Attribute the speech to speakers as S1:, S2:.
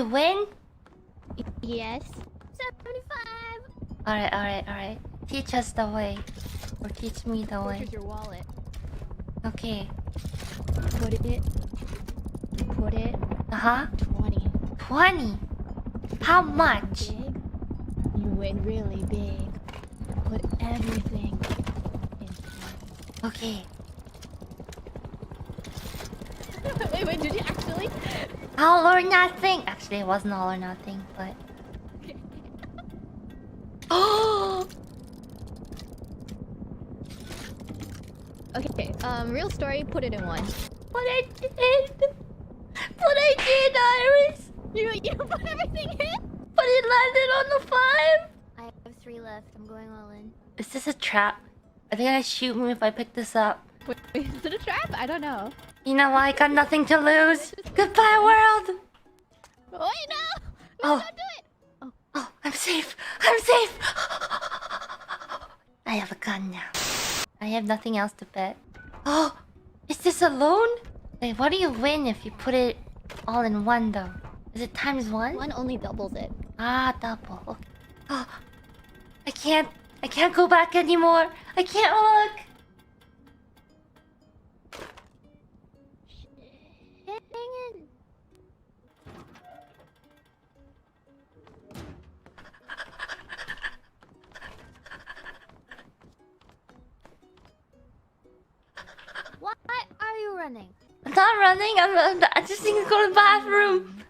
S1: you win?
S2: Yes. 75.
S1: Alright. Teach us the way. Or teach me the way.
S2: Here's your wallet.
S1: Okay.
S2: Put it. 20.
S1: 20. How much?
S2: Big. You win really big. Put everything in.
S1: Okay.
S2: Wait, did you actually?
S1: All or nothing. Actually, it wasn't all or nothing, but. Oh.
S2: Okay. Real story. Put it in one.
S1: What I did, Iris.
S2: You put everything in.
S1: But it landed on the 5.
S2: I have 3 left. I'm going all in.
S1: Is this a trap? Are they gonna shoot me if I pick this up?
S2: Wait, is it a trap? I don't know.
S1: You know what? I got nothing to lose. Goodbye, world.
S2: Wait, no!
S1: Oh.
S2: Don't do it!
S1: Oh, I'm safe. I have a gun now. I have nothing else to bet. Oh, is this a loan? Wait, what do you win if you put it all in one, though? Is it times 1?
S2: One only doubles it.
S1: Ah, double. Okay. Oh, I can't go back anymore. I can't look.
S2: Dang it. Why are you running?
S1: I'm not running. I just need to go to the bathroom.